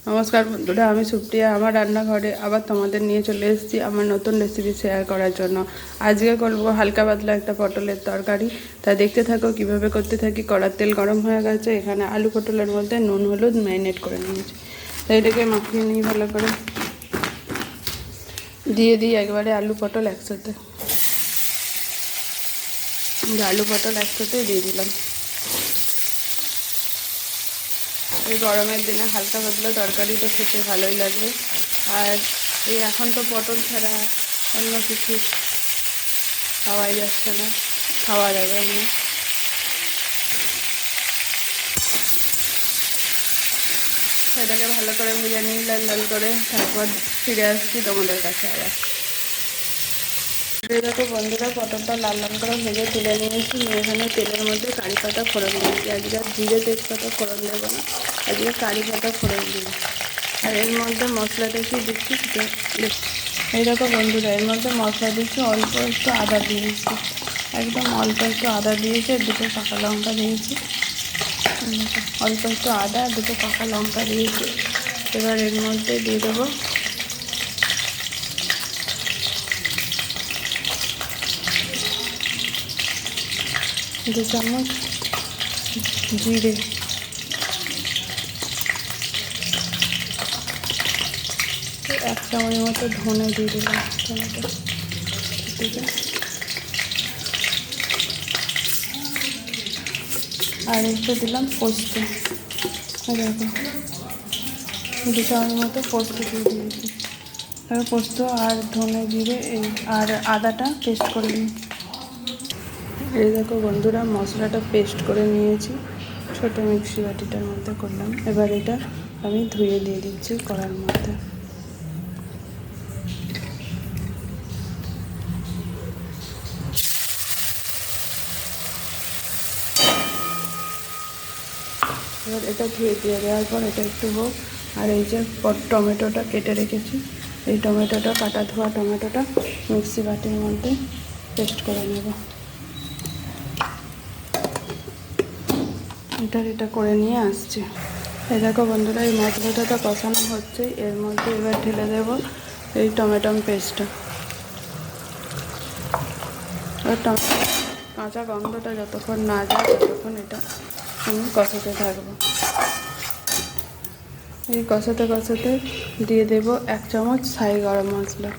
নমস্কার বন্ধুরা আমি সুপ্রিয়া আমার রান্নাঘরে আবার তোমাদের নিয়ে চলে এসেছি আমার নতুন রেসিপি শেয়ার করার জন্য। আজকে করব হালকা পাতলা একটা পটলের তরকারি। তা দেখতে থাকো কিভাবে করতে থাকি। কড়ার তেল গরম হয়ে গেছে, এখানে আলু পটলের মধ্যে নুন হলুদ ম্যারিনেট করে নিয়েছি। তাই এটাকে মাখিয়ে নিই ভালো করে, দিয়ে দিই একবারে আলু পটল একসাথে দিয়ে দিলাম। এই গরমের দিনে হালকা পাতলা তরকারি তো খেতে ভালোই লাগবে। আর এই এখন তো পটল ছাড়া অন্য কিছু খাওয়াই যাচ্ছে না, খাওয়া যাবে না। সেটাকে ভালো করে ভেজে নিই লাল লাল করে, তারপর ফিরে আসছি তোমাদের কাছে আবার। দেখো বন্ধুরা, পটলটা লাল লাল করে ভেজে তুলে নিয়েছি। এখানে তেলের মধ্যে কারি পাতা ফোড়ন দিয়েছি। আজকে আর জিরে তেজপাতা ফোড়ন দেবো না, আজকে কারি পাতা ফোড়ন দিই। আর এর মধ্যে মশলাটা কি দিচ্ছি, এই দেখো বন্ধুরা, এর মধ্যে মশলা দিচ্ছি অল্প একটু আদা দিয়েছি, একদম অল্প একটু আদা দিয়েছি, দুটো কাঁচা লঙ্কা দিয়েছি, অল্প একটু আদা দুটো কাঁচা লঙ্কা দিয়েছি। এবার এর মধ্যে দিয়ে দেবো দু চামচ জিরে, এক চামচ মতো ধনে দিয়ে দিলাম টমেটো, আর একটু দিলাম পোস্ত। দেখো দু চামচ মতো পোস্ত দিয়ে দিয়েছি। তারপর পোস্ত আর ধনে জিরে আর আদাটা পেস্ট করে নিই। এই দেখো বন্ধুরা, মশলাটা পেস্ট করে নিয়েছি, ছোটো মিক্সি বাটিটার মধ্যে করলাম। এবার এটা আমি ধুয়ে দিয়ে দিচ্ছি কড়ার মধ্যে। এবার এটা ধুয়ে দিয়ে দেওয়ার পর এটা একটু হোক। আর এই যে টমেটোটা কেটে রেখেছি, এই টমেটোটা কাটা ধোয়া টমেটোটা মিক্সি বাটির মধ্যে পেস্ট করে নেব। এটা করে নিয়ে আসছি। এই দেখো বন্ধুরা, এই মশলাটা কষানো হচ্ছে, এর মধ্যে এবার ঢেলে দেব এই টমেটো পেস্টটা। এবার টমেটো কাঁচা গন্ধটা যতক্ষণ না যায় ততক্ষণ এটা আমি কষাতে থাকবো। এই কষাতে কষাতে দিয়ে দেব এক চামচ ছাই গরম মশলা,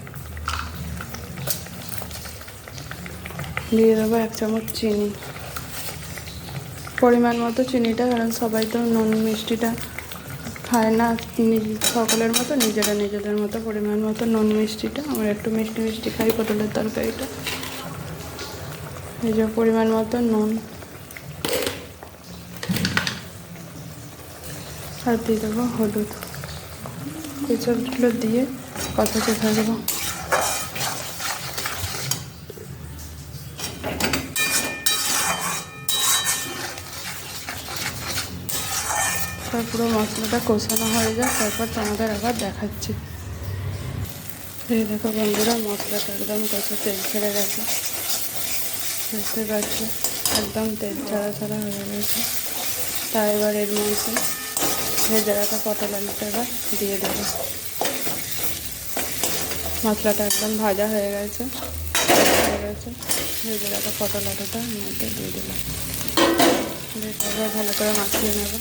দিয়ে দেবো এক চামচ চিনি, পরিমাণ মতো চিনিটা, কারণ সবাই তো নুন মিষ্টিটা খায় না সকলের মতো, নিজেদের মতো পরিমাণ মতো নুন মিষ্টিটা। আমরা একটু মিষ্টি মিষ্টি খাই পটলের তরকারিটা, এই যে পরিমাণ মতো নুন। আর দিয়ে দেবো হলুদ। এসবগুলো দিয়ে কষাতে থাকবো। পুরো মশলাটা কষানো হয়ে যায়, তারপর তোমাদের আবার দেখাচ্ছি। এই দেখো বন্ধুরা, মশলাটা একদম কষা তেল ছেড়ে গেছে, বুঝতে পারছি একদম তেল ছাড়া হয়ে গেছে। তাই এবার এর মধ্যে ভেজে রাখা পটল আলুটা এবার দিয়ে দেবো। মশলাটা একদম ভাজা হয়ে গেছে, ভেজে রাখা পটল আলুটা এর মধ্যে দিয়ে দিলাম। এবার ভালো করে মাখিয়ে নেব।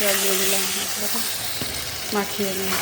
জল দিয়ে দিলাম, মশলাটা মাখিয়ে নিই।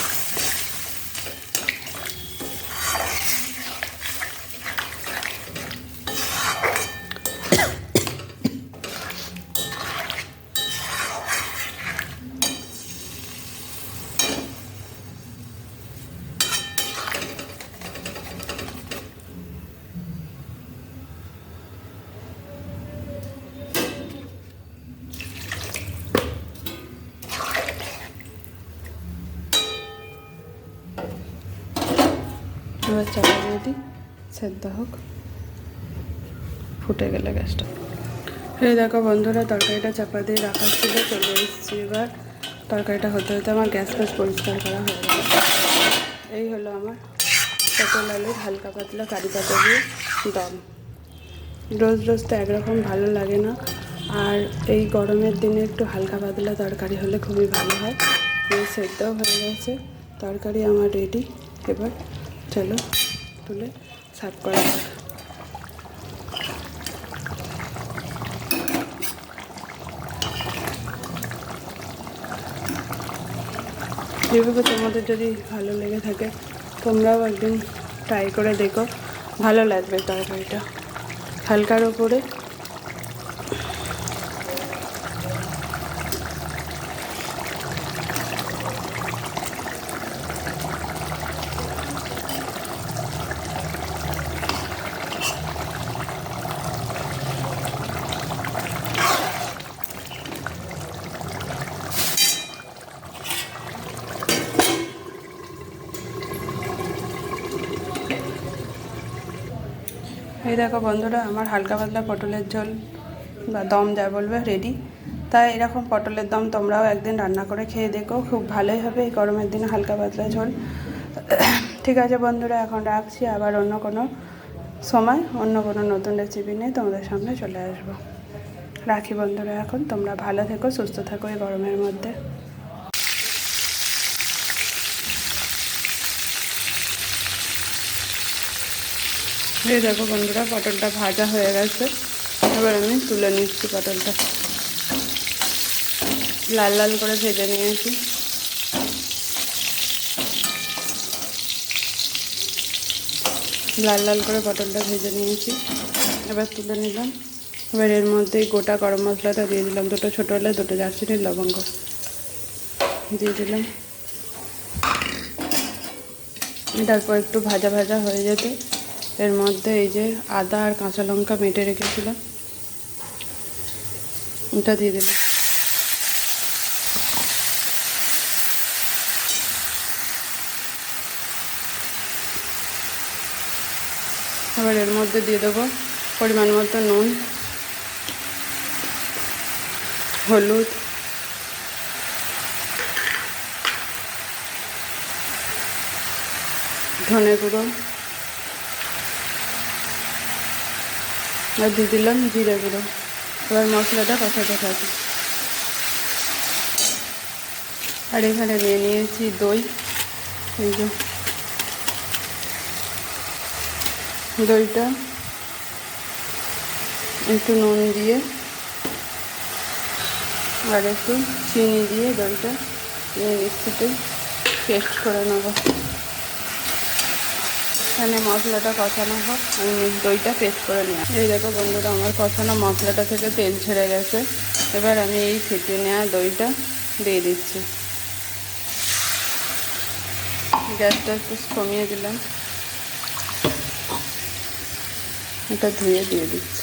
এবার চাপা দিয়ে দিই, সেদ্ধ হোক, ফুটে গেলে গ্যাসটা। এই দেখো বন্ধুরা, তরকারিটা চাপা দিয়ে রাখা ছিল, চলে এসেছি। এবার তরকারিটা হতে হতে আমার গ্যাস পরিষ্কার করা হয়ে গেল। এই হলো আমার পটল আলুর হালকা পাতলা কারি পাতা দিয়ে দম। রোজ রোজ তো একরকম ভালো লাগে না, আর এই গরমের দিনে একটু হালকা পাতলা তরকারি হলে খুবই ভালো হয়। সেদ্ধও হয়ে গেছে, তরকারি আমার রেডি। এবার চলো তুলে সার্ভ করা যাক। যেভাবে তোমাদের যদি ভালো লেগে থাকে তোমরাও একদিন ট্রাই করে দেখো, ভালো লাগবে তরকারিটা। হালকার ওপরে এই দেখো বন্ধুরা, আমার হালকা পাতলা পটলের ঝোল বা দম যা বলবে রেডি। তাই এরকম পটলের দম তোমরাও একদিন রান্না করে খেয়ে দেখো, খুব ভালোই হবে এই গরমের দিনে হালকা পাতলা ঝোল। ঠিক আছে বন্ধুরা, এখন রাখছি, আবার অন্য কোনো সময় অন্য কোনো নতুন রেসিপি নিয়ে তোমাদের সামনে চলে আসবো। রাখি বন্ধুরা, এখন তোমরা ভালো থেকো, সুস্থ থাকো এই গরমের মধ্যে। এই দেখো বন্ধুরা, পটলটা ভাজা হয়ে গেছে। এবার আমি তুলে নিচ্ছি পটলটা, লাল লাল করে ভেজে নিয়েছি। লাল লাল করে পটলটা ভেজে নিয়েছি, এবার তুলে নিলাম। এবার এর মধ্যে গোটা গরম মশলাটা দিয়ে দিলাম, দুটো ছোটো হলে দুটো দারচিনির লবঙ্গ দিয়ে দিলাম। তারপর একটু ভাজা ভাজা হয়ে যেতে এর মধ্যে এই যে আদা আর কাঁচা লঙ্কা বেটে রেখেছিলাম ওটা দিয়ে দিলাম। এবার এর মধ্যে দিয়ে দেবো পরিমাণ মতো নুন, হলুদ, ধনে গুঁড়ো, আর দিয়ে দিলাম জিরে গুঁড়ো। এবার মশলাটা কষাতে থাকি। আর এখানে নিয়ে নিয়েছি দই, এই যে দইটা একটু নুন দিয়ে আর একটু চিনি দিয়ে দইটা মিক্সিতে পেস্ট করে নেব। এখানে মশলাটা কষানো হোক, আমি দইটা পেস্ট করে নিই। এই দেখো বন্ধুরা, আমার কষানো মশলাটা থেকে তেল ছেড়ে গেছে। এবার আমি এই ফেটিয়ে নেওয়া দইটা দিয়ে দিচ্ছি। গ্যাসটা একটু কমিয়ে দিলাম, এটা ধুয়ে দিয়ে দিচ্ছি।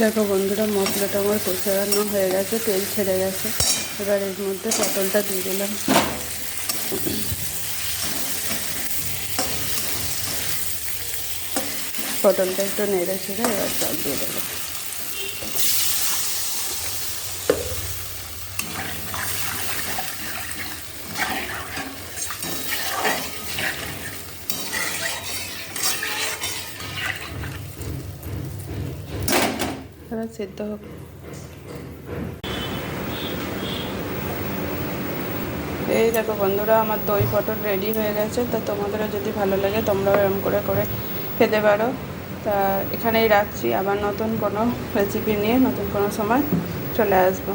দেখো বন্ধুরা, মশলাটা আমার কষানো হয়ে গেছে, তেল ছেড়ে গেছে। এবার এর মধ্যে পটলটা দিয়ে দিলাম। পটলটা একটু নেড়ে ছেড়ে এবার জল দিয়ে দেবো। এবার সেদ্ধ হোক। এই দেখো বন্ধুরা, আমার দই পটল রেডি হয়ে গেছে। তো তোমাদেরও যদি ভালো লাগে তোমরাও এরকম করে করে খেতে পারো। তা এখানেই রাখছি, আবার নতুন কোনো রেসিপি নিয়ে নতুন কোনো সময় চলে আসবো।